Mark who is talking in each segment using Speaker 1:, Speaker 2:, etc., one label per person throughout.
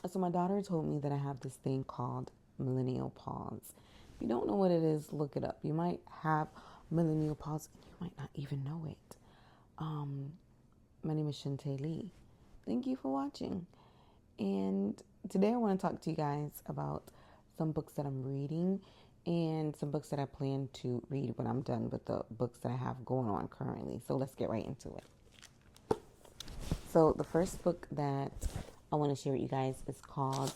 Speaker 1: So my daughter told me that I have this thing called millennial pause. If you don't know what it is, look it up. You might have millennial pause and you might not even know it. My name is Shunte-Lei. Thank you for watching. And today I want to talk to you guys about some books that I'm reading and some books that I plan to read when I'm done with the books that I have going on currently. So let's get right into it. So the first book that I want to share with you guys is called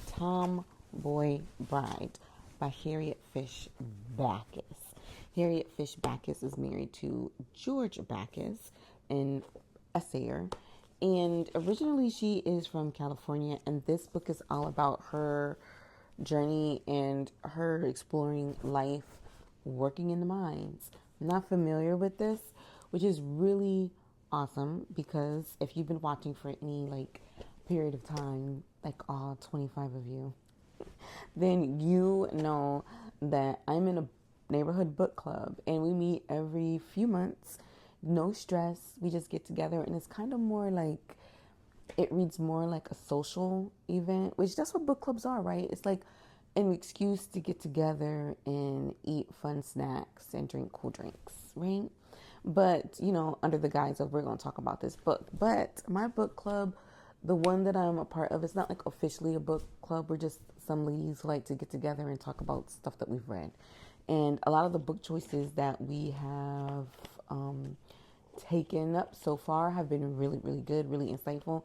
Speaker 1: Tomboy Bride by Harriet Fish Backus. Harriet Fish Backus is married to George Backus, an essayer. And originally she is from California, and this book is all about her journey and her exploring life working in the mines. I'm not familiar with this, which is really awesome because if you've been watching for any period of time, like all 25 of you, then you know that I'm in a neighborhood book club and we meet every few months. No stress. We just get together and it's kind of more like, it reads more like a social event, which that's what book clubs are, right? It's like an excuse to get together and eat fun snacks and drink cool drinks, right? But, under the guise of we're going to talk about this book. But my book club, the one that I'm a part of, it's not like officially a book club. We're just some ladies who like to get together and talk about stuff that we've read. And a lot of the book choices that we have taken up so far have been really, really good, really insightful.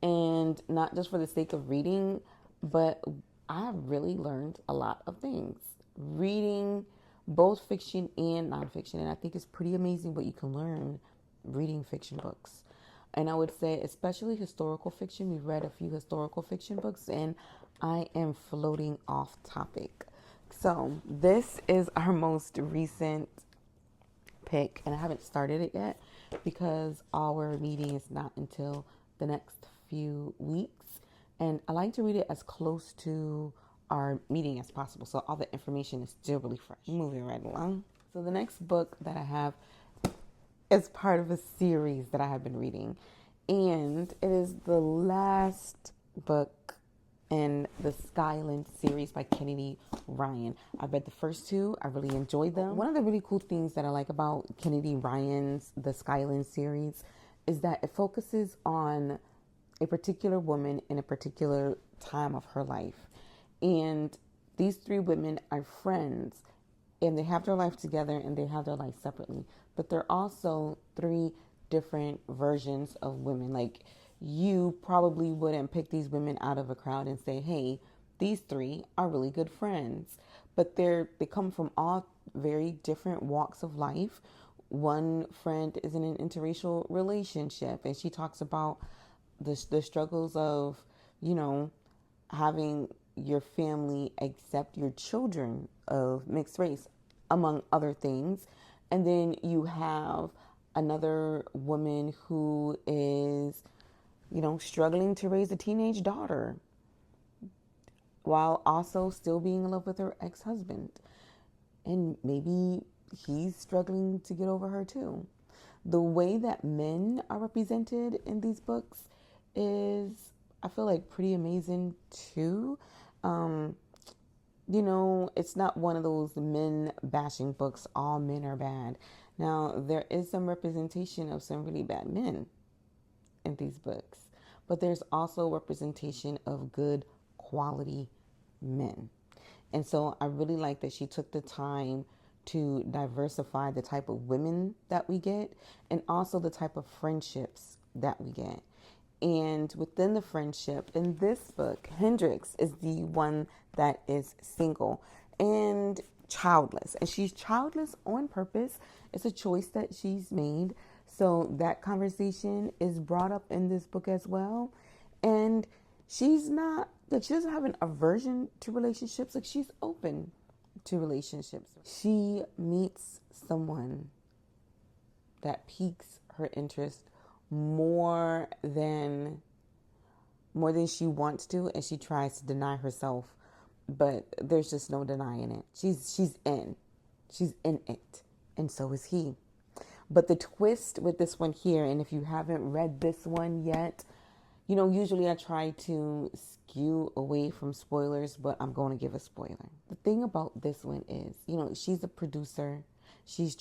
Speaker 1: And not just for the sake of reading, but I've really learned a lot of things. Reading both fiction and nonfiction. And I think it's pretty amazing what you can learn reading fiction books. And I would say, especially historical fiction, we've read a few historical fiction books, and I am floating off topic. So this is our most recent pick, and I haven't started it yet because our meeting is not until the next few weeks. And I like to read it as close to our meeting as possible, so all the information is still really fresh. Moving right along. So the next book that I have is part of a series that I have been reading, and it is the last book in the Skyland series by Kennedy Ryan. I've read the first two. I really enjoyed them. One of the really cool things that I like about Kennedy Ryan's The Skyland series is that it focuses on a particular woman in a particular time of her life. And these three women are friends, and they have their life together and they have their life separately. But they're also three different versions of women. Like, you probably wouldn't pick these women out of a crowd and say, hey, these three are really good friends. But they come from all very different walks of life. One friend is in an interracial relationship, and she talks about the struggles of, having your family accept your children of mixed race, among other things. And then you have another woman who is, struggling to raise a teenage daughter while also still being in love with her ex-husband. And maybe he's struggling to get over her too. The way that men are represented in these books is, I feel like, pretty amazing too. It's not one of those men bashing books, all men are bad. Now, there is some representation of some really bad men in these books, but there's also representation of good quality men. And so I really like that she took the time to diversify the type of women that we get and also the type of friendships that we get. And within the friendship, in this book, Hendrix is the one that is single and childless. And she's childless on purpose. It's a choice that she's made. So that conversation is brought up in this book as well. And she's not, she doesn't have an aversion to relationships. She's open to relationships. She meets someone that piques her interest more than she wants to, and she tries to deny herself, but there's just no denying it. She's in it, and so is he. But the twist with this one here, and if you haven't read this one yet, Usually I try to skew away from spoilers, but I'm going to give a spoiler. The thing about this one is, she's a producer. She's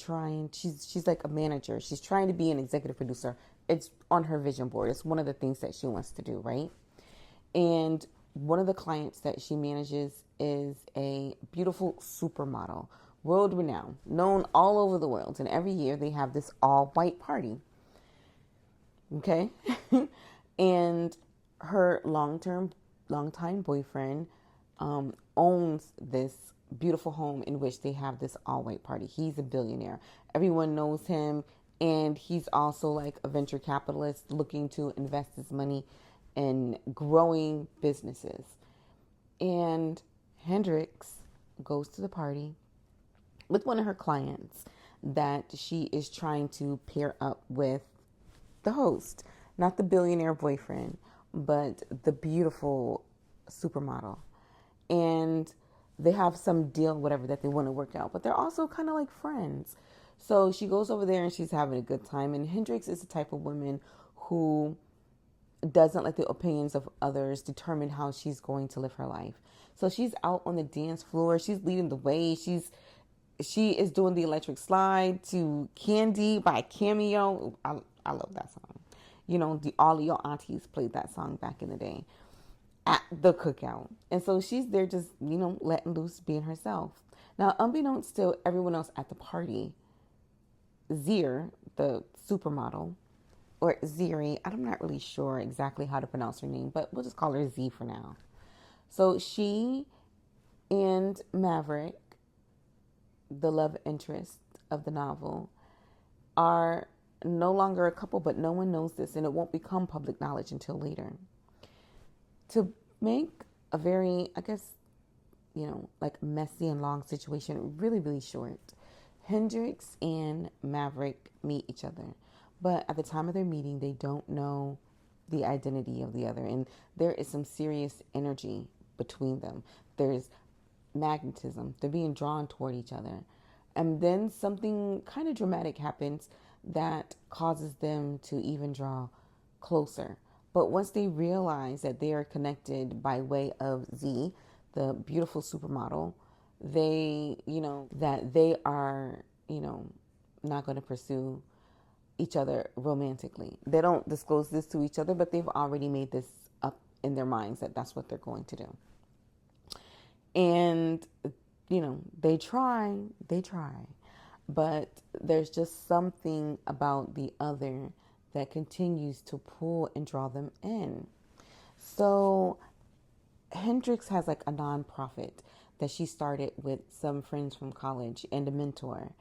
Speaker 1: like a manager. She's trying to be an executive producer. It's on her vision board. It's one of the things that she wants to do, right? And one of the clients that she manages is a beautiful supermodel, world renowned, known all over the world. And every year they have this all white party. Okay. And her longtime boyfriend owns this beautiful home in which they have this all white party. He's a billionaire. Everyone knows him. And he's also like a venture capitalist looking to invest his money in growing businesses. And Hendrix goes to the party with one of her clients that she is trying to pair up with the host, not the billionaire boyfriend, but the beautiful supermodel. And they have some deal, whatever, that they want to work out, but they're also kind of like friends. So she goes over there and she's having a good time. And Hendrix is the type of woman who doesn't let the opinions of others determine how she's going to live her life. So she's out on the dance floor. She's leading the way. She is doing the electric slide to Candy by Cameo. I love that song. All of your aunties played that song back in the day at the cookout. And so she's there just, letting loose, being herself. Now, unbeknownst to everyone else at the party, Zir, the supermodel, or Ziri, I'm not really sure exactly how to pronounce her name, but we'll just call her Z for now. So she and Maverick, the love interest of the novel, are no longer a couple, but no one knows this, and it won't become public knowledge until later. To make a very, I guess, like messy and long situation really, really short, Hendrix and Maverick meet each other. But at the time of their meeting, they don't know the identity of the other. And there is some serious energy between them. There's magnetism. They're being drawn toward each other. And then something kind of dramatic happens that causes them to even draw closer. But once they realize that they are connected by way of Z, the beautiful supermodel, they, that they are, not going to pursue each other romantically. They don't disclose this to each other, but they've already made this up in their minds that that's what they're going to do. And, they try, but there's just something about the other that continues to pull and draw them in. So Hendrix has like a nonprofit that she started with some friends from college and a mentor.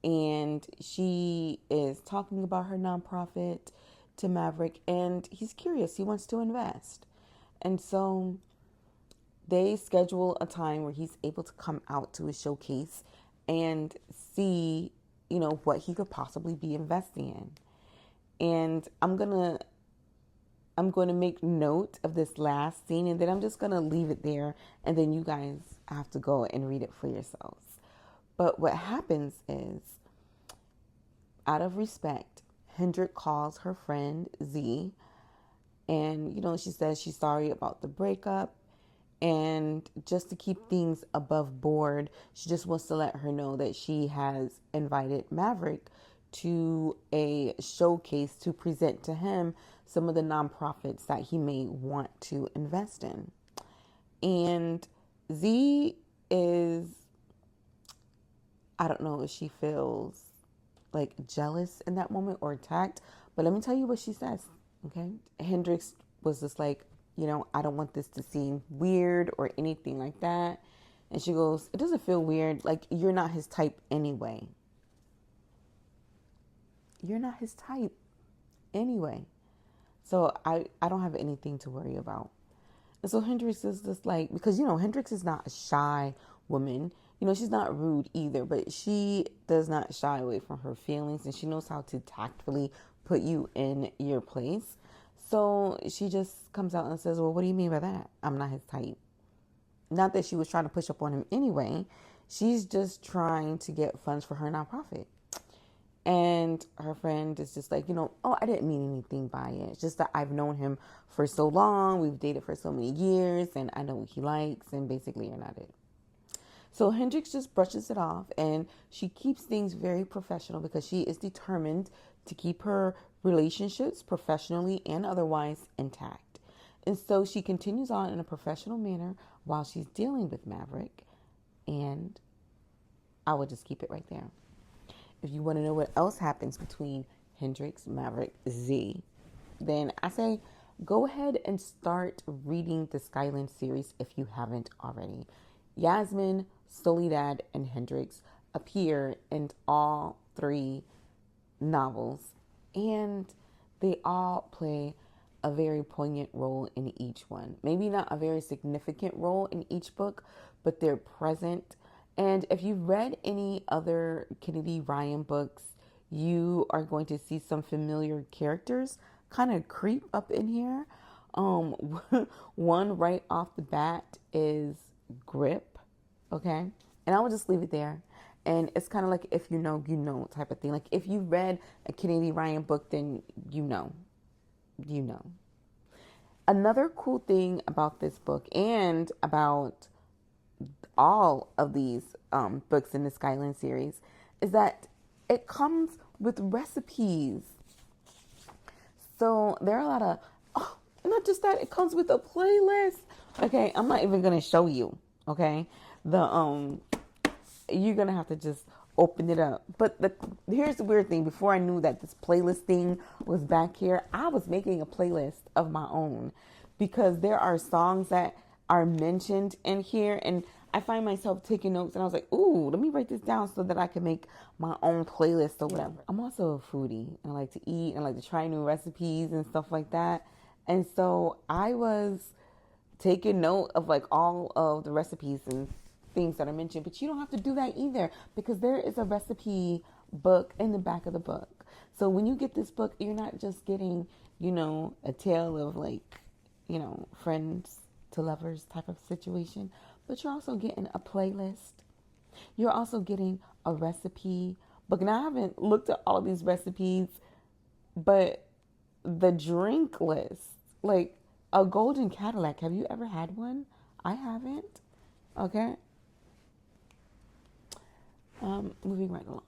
Speaker 1: And she is talking about her nonprofit to Maverick, and he's curious. He wants to invest. And so they schedule a time where he's able to come out to a showcase and see, what he could possibly be investing in. And I'm going to make note of this last scene, and then I'm just going to leave it there, and then you guys have to go and read it for yourselves. But what happens is, out of respect, Hendrik calls her friend Z, and, she says she's sorry about the breakup, and just to keep things above board, she just wants to let her know that she has invited Maverick to a showcase to present to him some of the nonprofits that he may want to invest in. And Z is, I don't know if she feels like jealous in that moment or attacked, but let me tell you what she says, okay? Hendrix was just like, I don't want this to seem weird or anything like that. And she goes, it doesn't feel weird. Like, you're not his type anyway. You're not his type anyway. So I don't have anything to worry about. And so Hendrix is just like, because, Hendrix is not a shy woman. She's not rude either, but she does not shy away from her feelings, and she knows how to tactfully put you in your place. So she just comes out and says, well, what do you mean by that? I'm not his type. Not that she was trying to push up on him anyway. She's just trying to get funds for her nonprofit. And her friend is just like, oh, I didn't mean anything by it. It's just that I've known him for so long. We've dated for so many years and I know what he likes. And basically, you're not it. So Hendrix just brushes it off and she keeps things very professional because she is determined to keep her relationships professionally and otherwise intact. And so she continues on in a professional manner while she's dealing with Maverick. And I will just keep it right there. If you want to know what else happens between Hendrix, Maverick, Z, then I say go ahead and start reading the Skyland series if you haven't already. Yasmin, Soledad, and Hendrix appear in all three novels, and they all play a very poignant role in each one. Maybe not a very significant role in each book, but they're present. And if you've read any other Kennedy Ryan books, you are going to see some familiar characters kind of creep up in here. One right off the bat is Grip, okay? And I will just leave it there. And it's kind of like if you know type of thing. Like if you read a Kennedy Ryan book, then you know. Another cool thing about this book and about all of these books in the Skyland series is that it comes with recipes. So there are a lot of, not just that, it comes with a playlist. Okay, I'm not even gonna show you. Okay, you're gonna have to just open it up. But here's the weird thing. Before I knew that this playlist thing was back here, I was making a playlist of my own because there are songs that are mentioned in here, and I find myself taking notes, and I was like, ooh, let me write this down so that I can make my own playlist or whatever. I'm also a foodie, and I like to eat, and I like to try new recipes and stuff like that. And so I was taking note of like all of the recipes and things that are mentioned, but you don't have to do that either because there is a recipe book in the back of the book. So when you get this book, you're not just getting, a tale of like, friends to lovers type of situation, but you're also getting a playlist. You're also getting a recipe book. Now I haven't looked at all of these recipes, but the drink list, like a golden Cadillac, have you ever had one? I haven't. Okay. Moving right along.